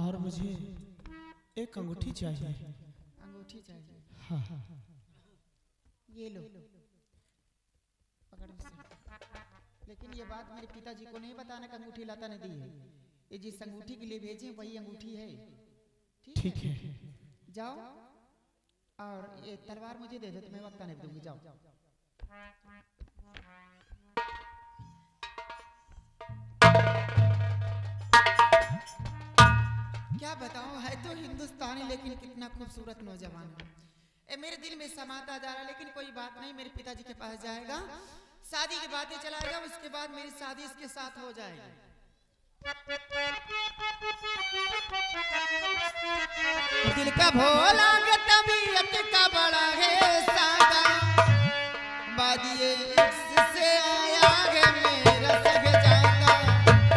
और मुझे एक अंगूठी चाहिए। अंगूठी चाहिए? हाँ। ये लो, पकड़ इसे। लेकिन ये बात मेरे पिताजी को नहीं बताना कि अंगूठी लता ने दी है। ये जिस अंगूठी के लिए भेजे वही अंगूठी है। ठीक है। जाओ और ये तलवार मुझे दे दो, तो मैं वक्त आने दूंगी। जाओ। क्या बताऊं, है तो हिंदुस्तानी लेकिन कितना खूबसूरत नौजवान है। ए मेरे दिल में समाता जा रहा, लेकिन कोई बात नहीं, मेरे पिताजी के पास जाएगा, शादी की बातें चलाएगा, उसके बाद मेरी शादी इसके साथ हो जाएगी। दिल का भोला के तबीयत का बड़ा है सादा, बादिए से आया है मेरा सग जाता,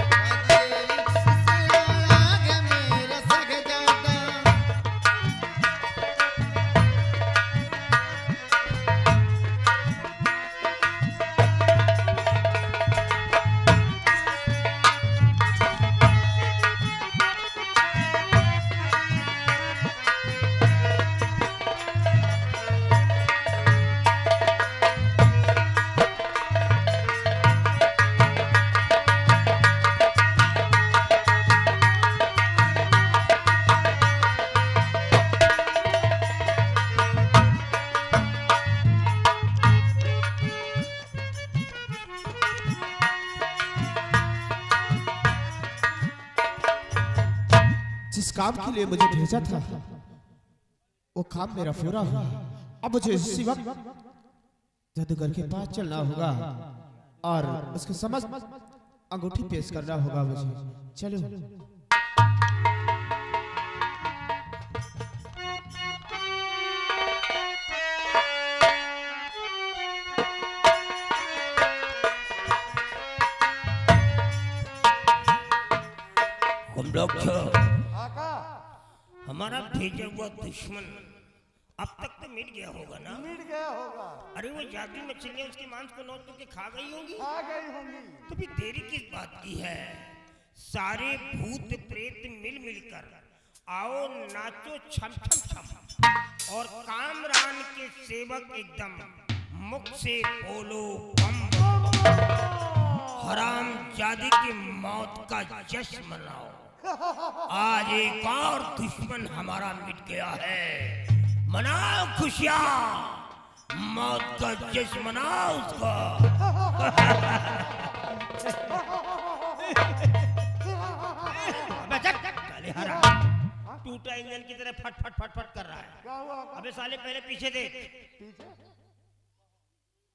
बादिए से आया है मेरा सग जाता। जिस काम के लिए मुझे भेजा था वो काम मेरा पूरा हुआ। अब मुझे इसी वक्त जादूगर के पास चलना होगा और उसके समझ अंगूठी पेश करना होगा मुझे। चलो। हमारा भेजा हुआ दुश्मन अब तक तो मिट गया होगा ना? मिट गया होगा। अरे वो जादू मछलियां उसके मांस को नोच के खा गई होंगी। आ गई होंगी। तो फिर देरी किस बात की है? सारे भूत प्रेत मिल मिलकर आओ, नाचो छम छम छम, और कामरान के सेवक एकदम मुख से बोलो बम बम। हराम जादी की मौत का जश्न मनाओ। आज एक और दुश्मन हमारा मिट गया है। मनाओ खुशियां, मौत का जश्न मनाओ उसका। टूटा इंजन की तरह फट फट फट फट कर रहा है। क्या हुआ? अबे साले पहले पीछे देख। पीछे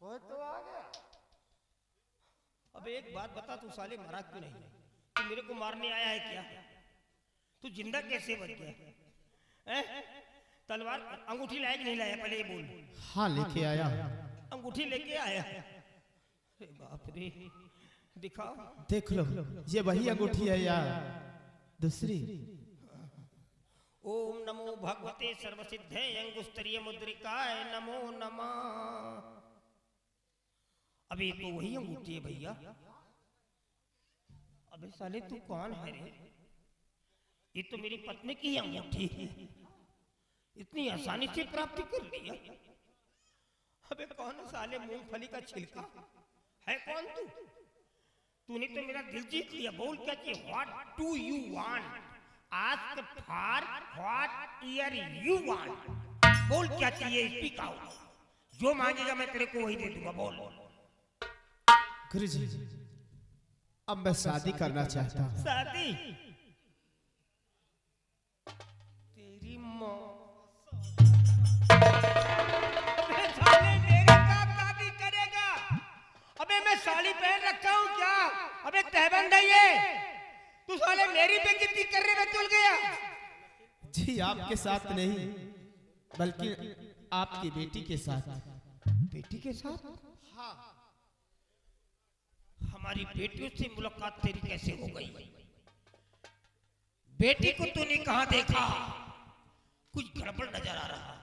वो तो आ गया। अबे एक बात बता, तू साले मरा क्यों नहीं? तू मेरे को मारने आया है क्या? तू जिंदा कैसे बच गया? तलवार अंगूठी लाया कि नहीं लाया? पहले ये बोल। हाँ, लेके आया। अंगूठी लेके आया? अरे बाप रे, दिखाओ। देख लो, ये वही अंगूठी है या दूसरी? ओम नमो भगवते सर्वसिद्धे अंगुस्तरीय मुद्रिकाय नमो नमः। अबे तो वही अंगूठी है भैया। अबे साले तू कौन है रे? ये तो मेरी पत्नी की ही अंगूठी है। इतनी आसानी से प्राप्ति कर लिया। अबे कौन साले मूंगफली का छिलका है? कौन तू? तूने तो मेरा दिल जीत लिया। बोल क्या चाहिए? What do you want? Ask for what year you want. बोल क्या चाहिए? Speak out. जो मांगेगा मैं तेरे को वही दे दूंगा। बोल। गुरुजी, अब मैं शादी करना चाहता हूँ। शादी? तेरी माँ। अबे साले मेरे साथ शादी करेगा? अबे मैं साड़ी पहन रखा हूँ क्या? अबे तहबंद है ये। तू साले मेरी बेइज्जती करने में चल गया। जी आपके साथ नहीं, बल्कि आपकी बेटी के साथ। बेटी के साथ? हाँ। हमारी बेटियों से मुलाकात तेरी कैसे हो गई? बेटी को तूने कहां देखा? कुछ गड़बड़ नजर आ रहा।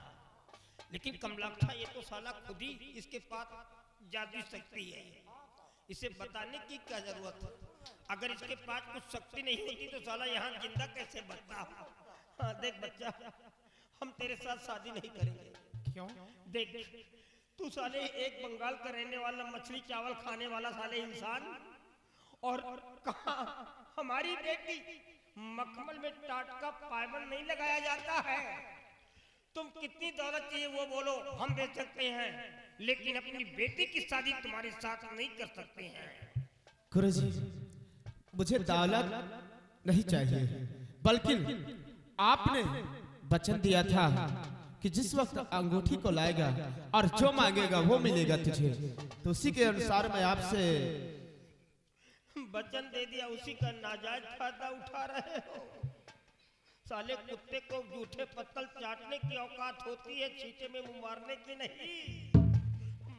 लेकिन कमलाक्षा, ये तो साला खुद ही इसके पास जादू शक्ति है। इसे बताने की क्या जरूरत है? अगर इसके पास कुछ शक्ति नहीं होती तो साला यहाँ जिंदा कैसे बचता। हाँ देख बच्चा, हम तेरे साथ शादी नहीं करेंगे। क्यों? देख तू साले एक बंगाल का रहने वाला मछली चावल खाने वाला साले इंसान, और कहा हमारी बेटी मखमल में टाट का पायबंद नहीं लगाया जाता है। तुम कितनी दौलत चाहिए वो बोलो, हम दे सकते हैं, लेकिन अपनी बेटी की शादी तुम्हारे साथ नहीं कर सकते हैं। गुरुजी, मुझे दौलत नहीं चाहिए, बल्कि आपने वचन दिया था कि जिस वक्त अंगूठी को लाएगा और जो मांगेगा वो मिलेगा तुझे, तो उसी के अनुसार मैं आपसे वचन दे दिया, उसी का नाजायज फायदा उठा रहे हो। साले कुत्ते को जूठे पत्तल चाटने की औकात होती है, छींटे में मुंह मारने की नहीं।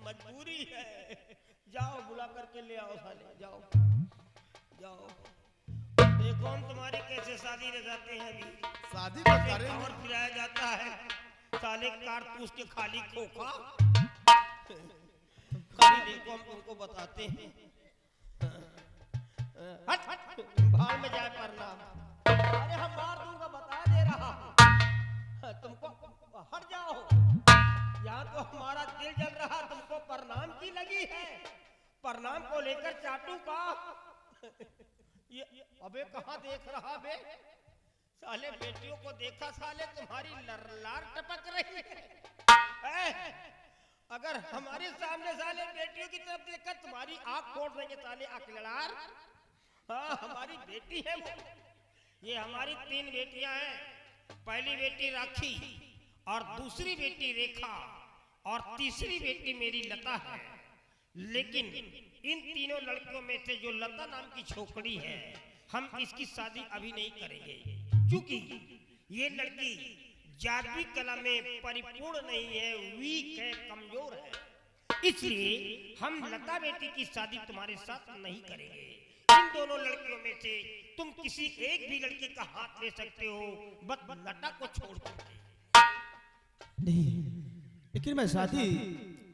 मजबूरी है। जाओ बुला करके ले आओ साले, जाओ जाओ। देखो हम तुम्हारी कैसे शादी रह जाते हैं। अभी शादी तो करेंगे। और पिलाया जाता है साले कारतूस के खाली खोखा। कभी देखो हम तुमको बताते हैं। हट हट भाड़ में जाए प्रणाम। अरे हम मार दूंगा, बता दे रहा हूं तुमको। हट जाओ, यहाँ तो हमारा दिल जल रहा, तुमको प्रणाम की लगी है। प्रणाम को लेकर चाटू का ये अबे कहाँ देख रहा बे? साले बेटियों को देखा साले, तुम्हारी लार टपक रही है। अगर हमारे सामने साले बेटियों की तरफ देखकर तुम्हारी आंख फोड़ देंगे साले अकलड़ार। हाँ हमारी बेटी है वो। ये हमारी 3 बेटियां हैं। पहली बेटी राखी, और दूसरी बेटी रेखा, और तीसरी बेटी मेरी लता है। लेकिन इन तीनों लड़कियों में से जो लता नाम की छोकरी है, हम इसकी शादी अभी नहीं करेंगे, क्योंकि ये लड़की जादुई कला में परिपूर्ण नहीं है, वीक है, कमजोर है। इसलिए हम लता बेटी की शादी तुम्हारे साथ नहीं करेंगे। इन दोनों लड़कियों में से तुम किसी एक भी लड़की का हाथ ले सकते हो, बस लता को छोड़ कर। नहीं, लेकिन मैं शादी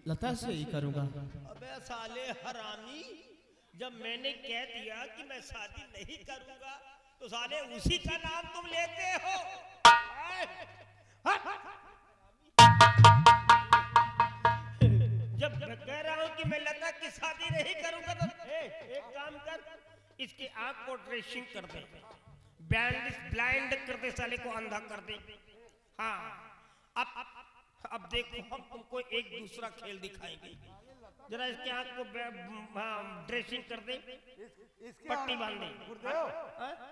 लता से ही करूंगा। अबे साले हरामी, जब मैंने कह दिया कि मैं शादी नहीं करूंगा तो साले उसी का नाम तुम लेते हो। जब कह रहा हूं कि मैं लता की शादी नहीं करूंगा तो एक काम कर, इसकी आंख को ड्रेसिंग कर दे, ब्लाइंड कर दे, साले को अंधा कर दे। हाँ अब देखो हम तुमको एक दूसरा खेल दिखाएंगे। जरा इसके आंख को ड्रेसिंग कर दे, पट्टी बांध दे।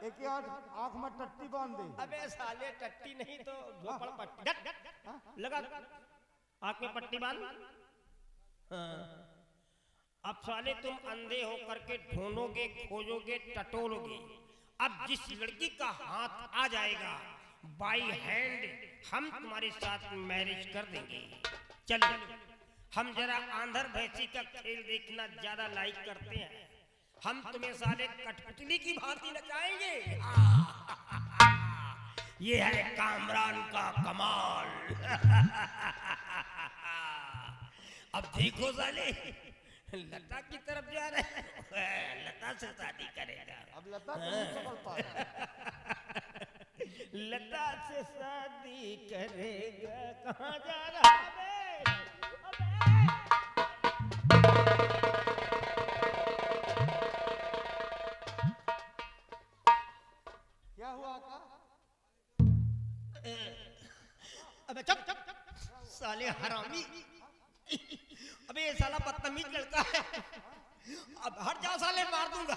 एक आंख में टट्टी बांध दे। अबे साले टट्टी नहीं तो झोपड़ पट्टी लगा, आंख में पट्टी बांध। अब साले तुम अंधे हो करके ढूंढोगे, खोजोगे, टटोलोगे। अब जिस लड़की का हाथ आ जाएगा बाई हैंड, हम तुम्हारे साथ मैरिज कर देंगे। चलो हम जरा आंधर भैंसी का खेल देखना ज्यादा लाइक करते हैं। हम तुम्हें साले कठपुतली की भांति नचाएंगे। ये है कामरान का कमाल। अब देखो साले लता की तरफ जा रहे हैं, लता से शादी करेगा। अब लता को नहीं पकड़ पा रहा। लता से शादी करेगा, कहाँ जा रहा है? क्या हुआ का? अबे चुप चुप साले हरामी। अबे ये साला बदतमीज लड़का है। अब हट जाओ साले, मार दूंगा।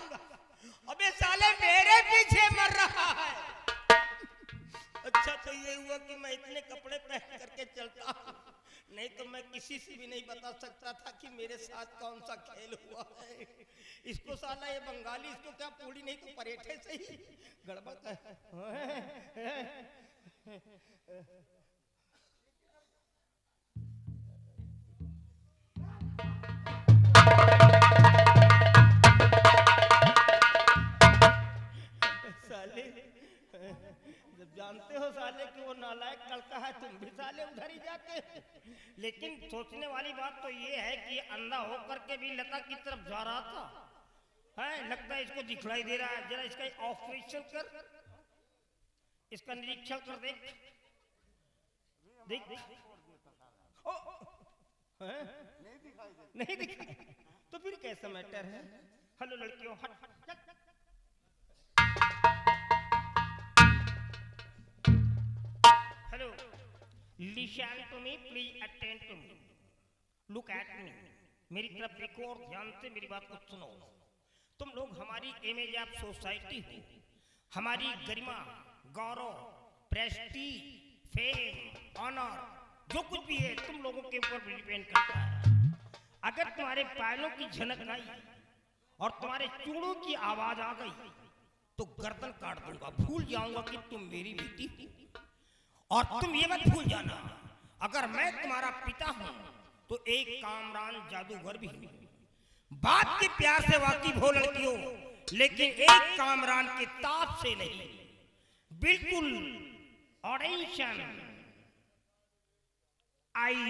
अबे साले मेरे पीछे मर रहा है। अच्छा तो ये हुआ कि मैं इतने कपड़े पहन करके चलता हूँ, नहीं तो मैं किसी से भी नहीं बता सकता था कि मेरे साथ कौन सा खेल हुआ है। इसको साला ये बंगाली, इसको क्या पूरी नहीं तो परेठे से ही गड़बड़ है। साले जब जानते हो साले कि वो नालायक लड़का है, तुम भी साले उधर ही जाते हैं। लेकिन सोचने वाली बात तो ये है कि अंधा होकर के भी लता की तरफ जा रहा था। है, लगता है इसको दिखलाई दे रहा है। जरा इसका ऑपरेशन कर, इसका निरीक्षण कर, देख देख। ओ, है? नहीं दिखाई, तो फिर कैसा मैटर है? हेलो लड़कियों, हट हट चल। Hello, listen to me, please attend to me, look at me. मेरी तरफ देखो और ध्यान से मेरी बात को सुनो। तुम लोग हमारी इमेज ऑफ सोसाइटी हो, हमारी गरिमा, गौरव, प्रेस्टीज, फेम, ऑनर, जो कुछ भी है तुम लोगों के ऊपर डिपेंड करता है। अगर तुम्हारे पायलों की झनक आई और तुम्हारे चूड़ों की आवाज आ गई तो गर्दन काट दूंगा, भूल जाऊंगा कि तुम मेरी बेटी हो। और तुम ये मत भूल जाना, अगर मैं तुम्हारा पिता हूं तो एक कामरान जादूगर भी हूं। बाप के प्यार से वाकिफ हो लड़कियों, लेकिन एक कामरान के ताप से नहीं। बिल्कुल audition, I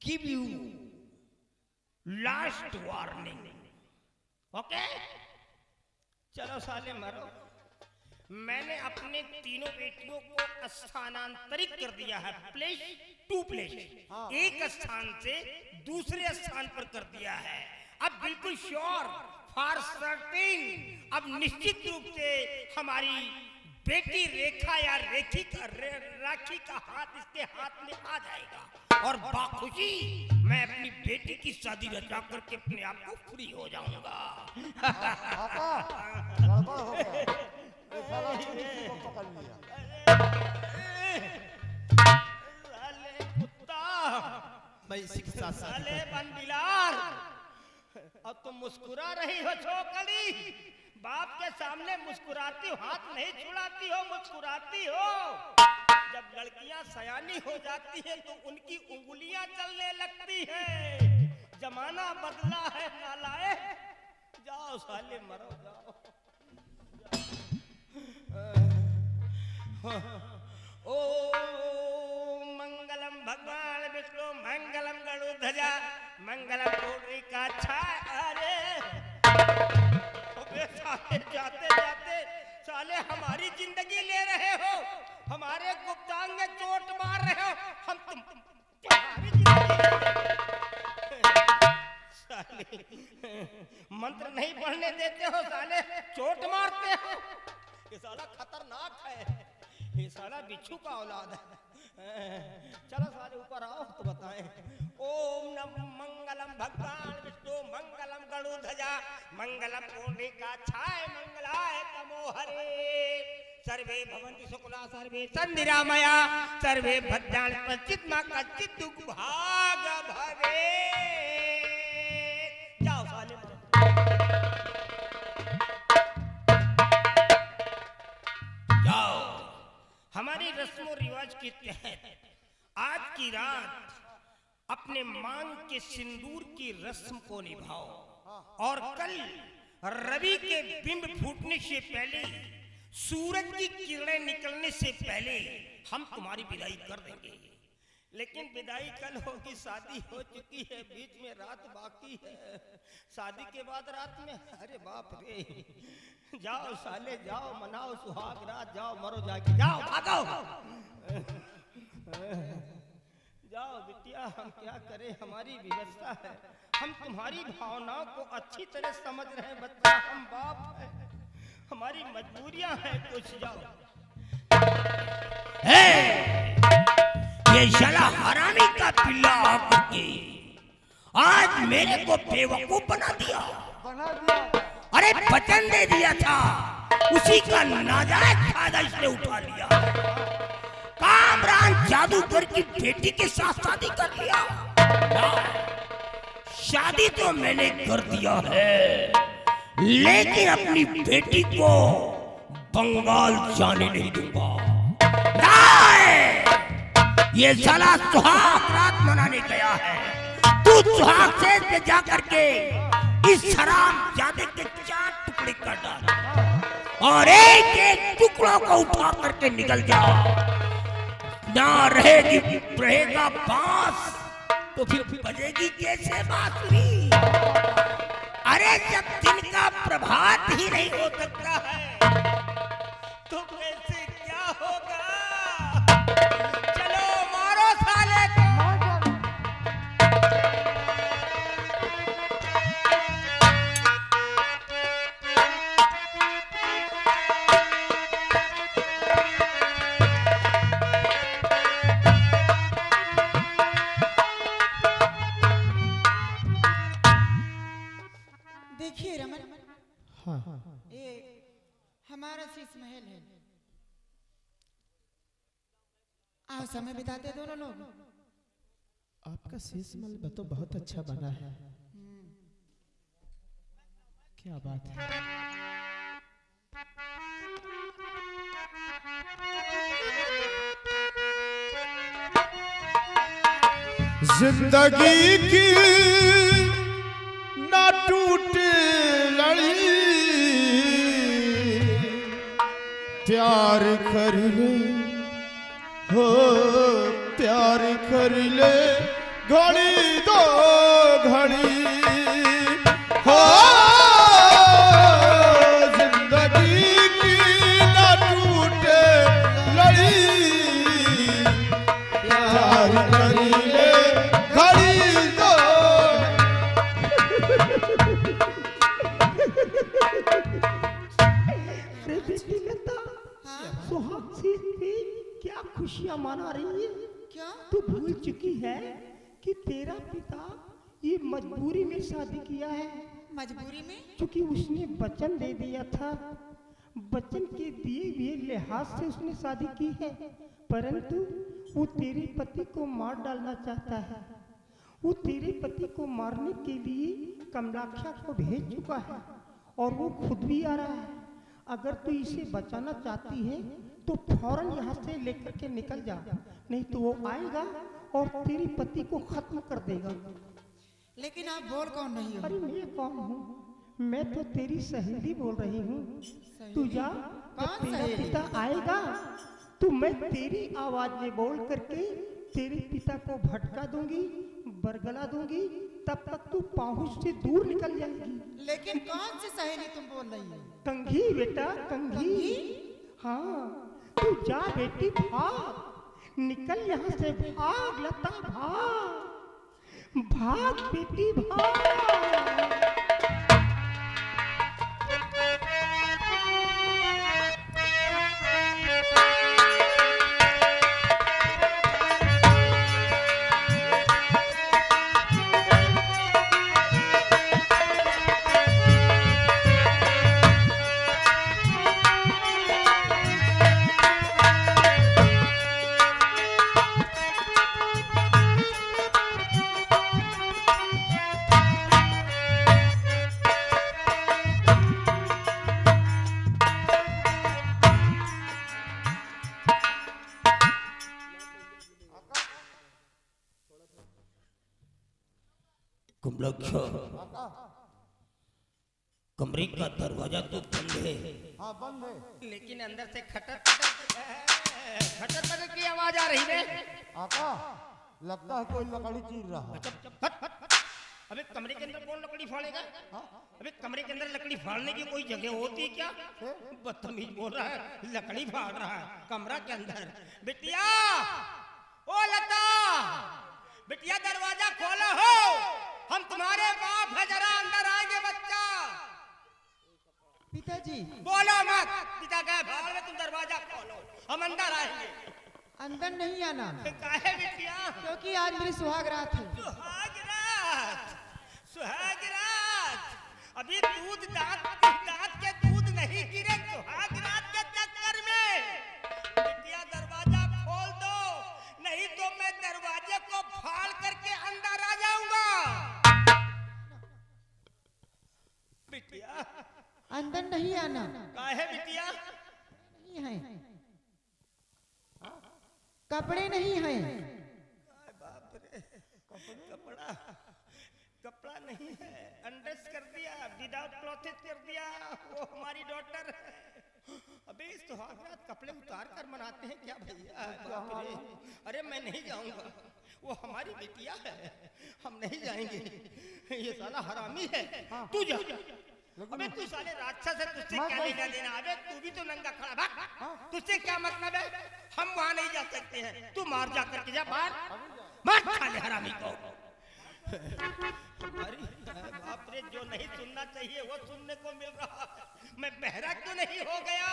give you last warning, okay? चलो साले मरो। मैंने अपने तीनों बेटियों को स्थानांतरित कर दिया है, प्लेस टू प्लेस, एक स्थान से दूसरे स्थान पर कर दिया है। अब बिल्कुल श्योर, फॉर सर्टेन, अब निश्चित रूप से हमारी बेटी रेखा या राखी का हाथ इसके हाथ में आ जाएगा और बाखुशी मैं अपनी बेटी की शादी रचा करके अपने आप को फ्री हो जाऊंगा। गड़बड़ हो गया, ये साला पुलिस को पकड़ लिया। साले कुत्ता, मैं इसी के साथ साले बनबिलार, अब तुम मुस्कुरा रही हो छोकरी, बाप के सामने मुस्कुराती हो, हाथ नहीं छुड़ाती हो, मुस्कुराती हो। जब लड़कियां सयानी हो जाती हैं तो उनकी उंगलियां चलने लगती हैं। जमाना बदला है नालायक। जाओ साले मरो, जाओ। ओ मंगलम भगवान विष्णु, मंगलम गरुड़ध्वजा, मंगलम कोटि का छाय। अरे साले जाते जाते साले हमारी जिंदगी ले रहे हो, हमारे गुप्तांग में चोट मार रहे हो। हम तुम्हारी साले मंत्र नहीं पढ़ने देते हो, साले चोट मारते हो। ये साला खतरनाक है, ये साला बिच्छू का औलाद है। चलो साले ऊपर आओ तो बताएं। ओम नमः मंगलम भगवान विष्णु, मंगलम गरुड़ध्वजा, मंगलम कोटि का छाय, मंगलाय तमो हरे। सर्वे भवन्तु सुखिनः, सर्वे सन्तु निरामया, सर्वे भद्राणि पश्चित् मा कश्चित् दुःख भाग भवे। जाओ साले जाओ। हमारी रस्मों रिवाज के तहत आज की रात अपने मांग के सिंदूर की रस्म को निभाओ और कल रवि के बिंब फूटने से पहले, सूरज की किरणें निकलने से पहले हम तुम्हारी विदाई कर देंगे। लेकिन विदाई कल होगी, शादी हो चुकी है, बीच में रात बाकी है। शादी के बाद रात में, अरे बाप रे। जाओ साले जाओ, मनाओ सुहाग रात, जाओ मरो जाके, जाओ भागो। जाओ बिटिया, हम क्या करें, हमारी व्यवस्था है। हम तुम्हारी भावनाओं को अच्छी तरह समझ रहे हैं बच्चा, हम बाप हैं, हमारी मजबूरियां हैं। कुछ जाओ। ये शाला हरामी का पिल्ला आकर के आज मेरे को बेवकूफ बना दिया। अरे वचन दे दिया था, उसी का नाजायज फायदा इसने उठा लिया। कामरान जादूगर की बेटी के साथ शादी कर लिया। शादी तो मैंने कर दिया है, लेकिन अपनी बेटी को बंगाल जाने नहीं दूंगा। ये साला सुहाग रात मनाने गया है, तू सुहाग से जा करके इस हराम जादे के 4 टुकड़े कर डाल और एक एक टुकड़ों को उठा करके निकल जा। ना रहेगा बांस तो फिर बजेगी कैसे बांसुरी। अरे जब दिन का प्रभात ही नहीं हो सकता है तो कैसे क्या होगा? चलो मारो साले को। देखिए रमन, हाँ ये हमारा शीश महल है। आओ समय बिताते दोनों लोग। आपका शीश महल तो बहुत अच्छा बना है। क्या बात है। जिंदगी की ना टूटे लड़ी, प्यार कर ले हो प्यार कर ले, घड़ी दो घड़ी हो। जिंदगी की ना टूटे लड़ी, प्यार कर ले घड़ी दो। सुहाग सी क्या खुशियां मना रही है? क्या? तू भूल चुकी है कि तेरा पिता ये मजबूरी में शादी किया है, मजबूरी में? क्योंकि उसने वचन दे दिया था। वचन के दिए हुए लिहाज से उसने शादी की है, परंतु वो तेरे पति को मार डालना चाहता है। वो तेरे पति को मारने के लिए कमलाक्षा को भेज चुका है और वो खुद भी आ रहा है। अगर तू इसे बचाना चाहती है तो फौरन यहाँ से लेकर के निकल जा, नहीं तो वो आएगा और तेरे पति को खत्म कर देगा। लेकिन आप बोल कौन रही हो? अरे मैं कौन हूँ? मैं तो तेरी सहेली बोल रही हूँ। तू जा, जब कौन तेरा सहेली? पिता आएगा तो मैं तेरी आवाज में बोल करके तेरे पिता को भटका दूंगी, बरगला दूंगी, तब तक तू पहुंच से दूर निकल जाएगी। लेकिन कौन सी सहेली तुम बोल रही हो? कंघी बेटा, कंघी। हाँ, तू जा बेटी, भाग, निकल यहाँ से, भाग लता, भाग, भाग बेटी, भाग। कमलाक्षा, कमरे का दरवाजा तो बंद है। हाँ बंद है। लेकिन अंदर से खटर खटर खटर की आवाज आ रही है। आका लगता है कोई लकड़ी चीर रहा है। अबे कमरे के अंदर कौन लकड़ी फाड़ेगा? अबे कमरे के अंदर लकड़ी फाड़ने की कोई जगह होती है क्या? बदतमीज बोल रहा है, लकड़ी फाड़ रहा है कमरा के अंदर। बिटिया, ओ लता, बिटिया दरवाजा खोलो हो, हम तुम्हारे बाप है, जरा अंदर आएंगे बच्चा। पिताजी। बोलो मत, पिता गए भाड़ में, तुम दरवाजा खोलो, हम अंदर आएंगे। अंदर नहीं आना। काहे बिटिया? क्योंकि आज मेरी सुहाग रात है। सुहाग रात, सुहाग रात, अभी दूध दांत के दूध नहीं गिरे सुहाग रात के चक्कर में। बिटिया दरवाजा खोल दो, नहीं तो मैं दरवाजे को फाड़ करके अंदर आ जाऊंगा। बिटिया अंदर नहीं आना। काहे बिटिया? नहीं है, कपड़े नहीं हैं। बाप रे, कपड़ा कपड़ा नहीं है, अनड्रेस कर दिया, विदाउट क्लॉथेस कर दिया। वो हमारी डॉटर है। अबे सुहाग रात कपड़े उतार कर मनाते हैं क्या भैया? बाप रे, अरे मैं नहीं जाऊंगा, वो हमारी बेटिया है, हम नहीं जाएंगे। ये साला हरामी है। तू जा। अबे तू साले राक्षस है, तुझसे क्या लेना देना? अबे तू भी तो नंगा खड़ा, भाग। तुझसे क्या मतलब है? हम वहां नहीं जा सकते हैं, तू मार जा करके जा बाहर, मार साले हरामी को। अरे बाप रे, जो नहीं सुनना चाहिए वो सुनने को मिल रहा है। मैं बहरा क्यों नहीं हो गया?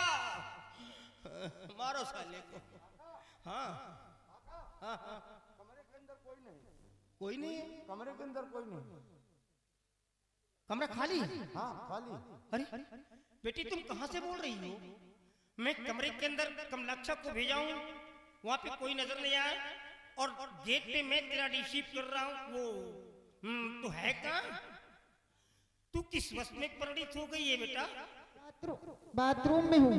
मारो साले को। हाँ हाँ हाँ, कमरे के अंदर कोई नहीं, कोई नहीं है। कमरे के अंदर कोई नहीं। कमरा खाली? हाँ खाली। अरे बेटी तुम कहाँ से बोल रही हो? मैं कमरे के अंदर कमलाक्षा को भेजा हूँ, वहाँ पे कोई नजर नहीं आया, और गेट पे मैं तेरा रिसीव कर रहा हूँ। वो तो है कहाँ? तू किस वक्त में परिणित हो गई है बेटा? बाथरूम में हूँ।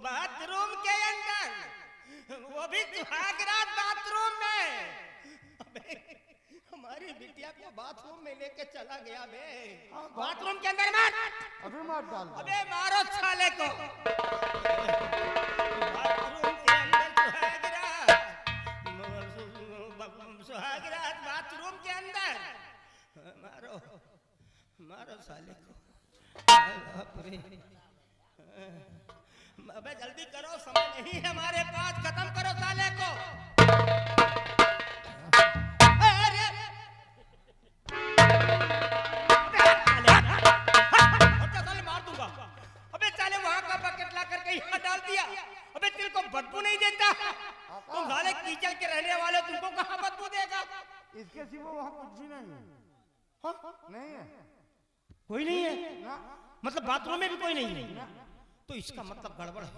बाथरूम के अंदर, वो भी सुहागरात बाथरूम में। अबे हमारी बिटिया को बाथरूम में लेके चला गया बे। बाथरूम के अंदर मार, अभी मार डाल। अबे मारो साले को। बाथरूम के अंदर सुहागरात बाथरूम के अंदर, मारो मारो साले को। बाप रे, अबे जल्दी करो, समय नहीं है हमारे पास, खत्म करो साले को। अरे साले मार दूंगा। अबे साले वहां का बकेट ला करके यहाँ डाल दिया। अबे तेरे को बदबू नहीं देता? तुम साले कीचड़ के रहने वाले, तुमको कहाँ बदबू देगा? इसके सिवा वहाँ कुछ भी नहीं है। हाँ? नहीं है कोई नहीं है? ना। मतलब बाथरूम में भी कोई नहीं है? तो इसका मतलब गड़बड़ है।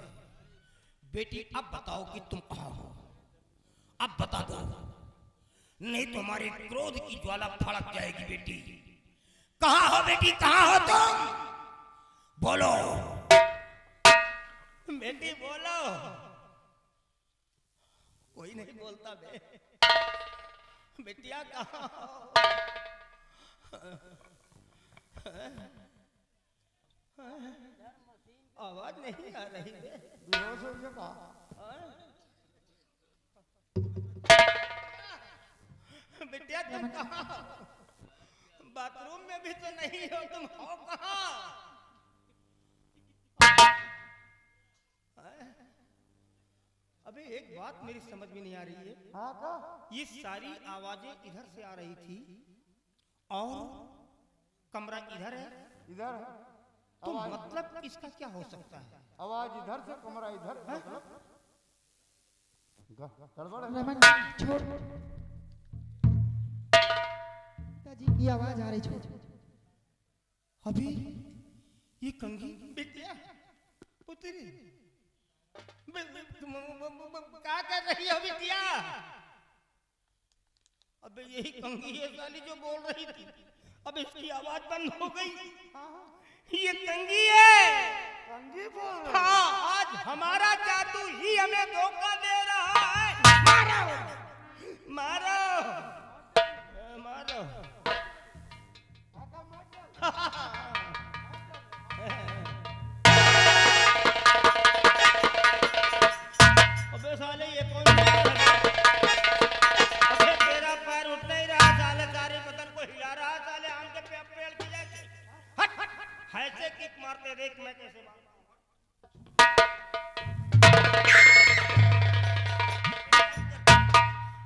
बेटी अब बताओ कि तुम कहाँ हो? अब बता दो, नहीं तो हमारे क्रोध की ज्वाला भड़क जाएगी। बेटी कहाँ हो? बेटी कहाँ हो तुम? बोलो बेटी, बोलो। कोई नहीं बोलता बे। बेटिया कहाँ हो? आवाज नहीं आ रही है। बेहोश हो गया कहा? बिटिया तुम कहाँ हो? बाथरूम में भी तो नहीं हो, तुम हो कहाँ? अबे एक बात मेरी समझ में नहीं आ रही है। हाँ का? ये सारी आवाजें इधर से आ रही थी और कमरा इधर है, इधर है तो आवाज। मतलब इसका क्या हो सकता है? आवाज इधर से, कमरा इधर। मतलब गड़बड़ है। रमन छोड़, पिताजी की आवाज आ रही, छोड़। अभी ये कंगी बिटिया पुत्री क्या कर रही हो बिटिया? अबे यही कंगी है साली जो बोल रही थी। अब इसकी आवाज बंद हो गई। ये कंगी है। कंगी बोल रही है। हाँ, आज हमारा जादू ही हमें धोखा दे रहा है। मारो मारो मारो। अबे साले ये कौन है? अबे तेरा पैर उठ नहीं रहा साले, सारे बदन को हिला रहा साले, आम के पेड़ की जैसे। हट हट, ऐसे किक मारते देख मैं कैसे मारता हूं।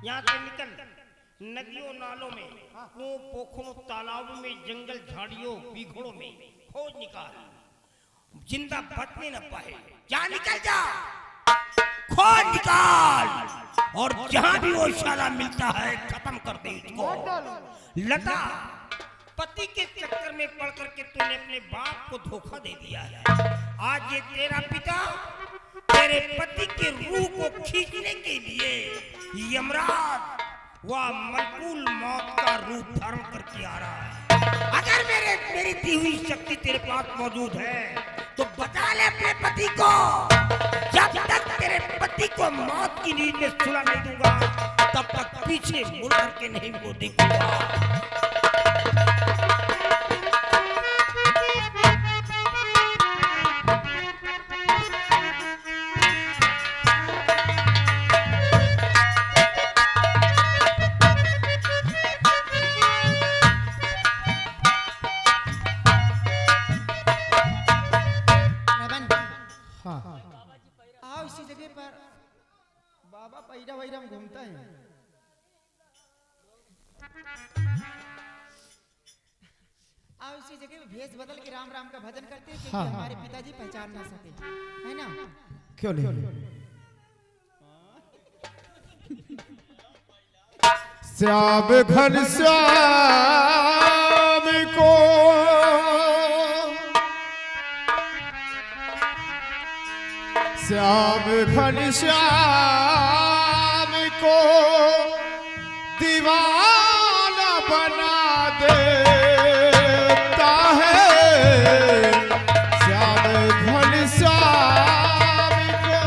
यहाँ से निकल, नदियों नालों में, कुओं पोखरों तालाबों में, जंगल झाड़ियों बीघड़ों में खोज निकाल, जिंदा बचने न पाए। जा निकल जा, खोज निकाल, और जहां भी वो इशारा मिलता है खत्म कर दे इसको। लता, पति के चक्कर में पड़ करके तूने अपने बाप को धोखा दे दिया है। आज ये तेरा पिता तेरे पति के रूह को खींचने के लिए यमराज वह मनकूल मौत का रूप धारण करके आ रहा है। अगर मेरी दी हुई शक्ति तेरे पास मौजूद है तो बचा ले अपने पति को। जब तक तेरे पति को मौत की नींद में सुला नहीं दूंगा तब तक पीछे मुड़ करके नहीं वो देखूंगा। पैरा वैरा में घूमता है। आप उसी जगह में भेष बदल के राम राम का भजन करते हैं, क्योंकि हाँ, हमारे हाँ। पिताजी पहचान ना सके, है ना? क्यों नहीं? श्याम घन श्याम को श्याम घन श्याम को दीवाना बना देता है। श्याम घन श्याम को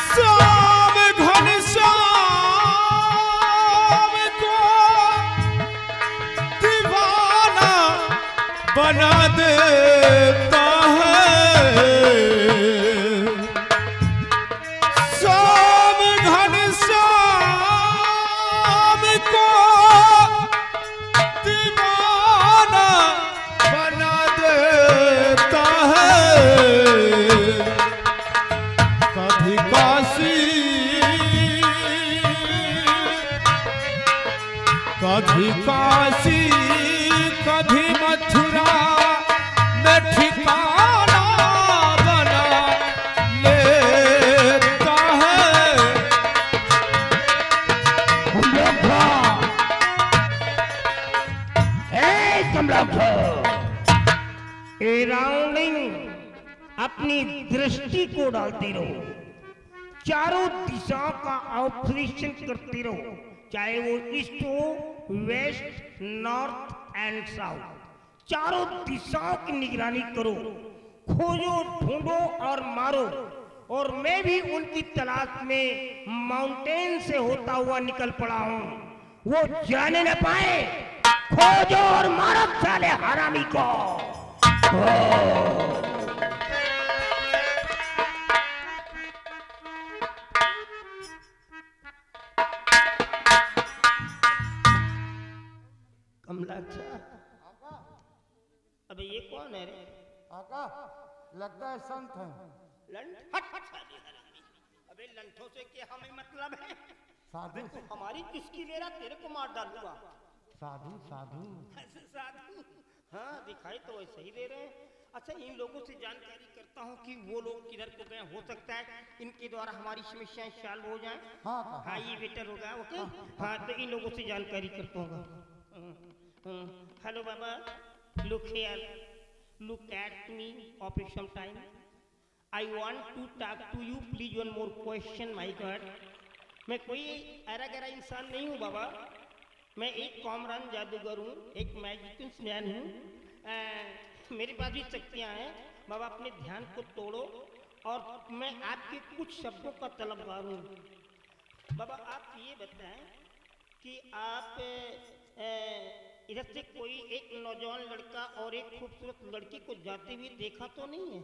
श्याम घन श्याम को दीवाना बना देता है। श्याम घन श्याम को दीवाना बना देता है। कभी काशी कभी काशी कभी मथुरा में ठिकाना बना लेता है। ए राउंडिंग अपनी दृष्टि को डालते रहो, चारों दिशाओं का ऑपरेशन करते रहो, चाहे वो ईस्ट हो, वेस्ट, नॉर्थ एंड साउथ, चारों दिशाओं की निगरानी करो, खोजो, ढूंढो और मारो। और मैं भी उनकी तलाश में माउंटेन से होता हुआ निकल पड़ा हूं, वो जाने न पाए। खोजो और मारो साले हरामी को। कमलाक्षा, अबे ये कौन है रे? आका लगता है संत है। लंठ? हट हट साले हरामी। अबे लंठों से क्या हमें मतलब है? साधु तू हमारी किसकी ले रहा? तेरे को मार डालूंगा। साधु साधु ऐसे साधु? हाँ, दिखाई तो वैसे ही दे रहे हैं। अच्छा, इन लोगों से जानकारी करता हूँ कि वो लोग किधर को गए। हो सकता है इनके द्वारा हमारी समस्याएं सॉल्व हो जाएं। हाँ, हाँ, ये बेटर होगा। ओके, हाँ, तो इन लोगों से जानकारी करता हूँ। हेलो बाबा, look here, look at me office some time. I want to talk to you, please one more question my god. मैं कोई ऐरा गैरा इंसान नहीं हूँ बाबा, मैं एक कॉमरान जादूगर हूँ, एक मैजिशियन मैन हूँ। मेरे पास भी शक्तियाँ हैं बाबा, अपने ध्यान को तोड़ो और मैं आपके कुछ शब्दों का तलबगार हूँ। बाबा आप ये बताएं कि आप इधर से कोई एक नौजवान लड़का और एक खूबसूरत लड़की को जाते हुए देखा तो नहीं है?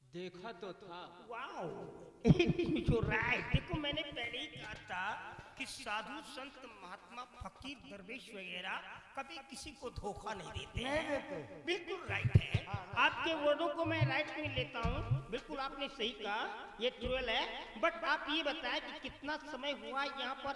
देखा तो था। वाओ, जो राइट। देखो मैंने पहले ही कहा था कि साधु संत महात्मा फकीर दरवेश वगैरह कभी किसी को धोखा नहीं देते हैं। बिल्कुल राइट है, आपके वर्डों को मैं राइट में लेता हूँ। बिल्कुल आपने सही कहा, ये ट्रुअल है। बट आप ये बताएं कि कितना समय हुआ यहाँ पर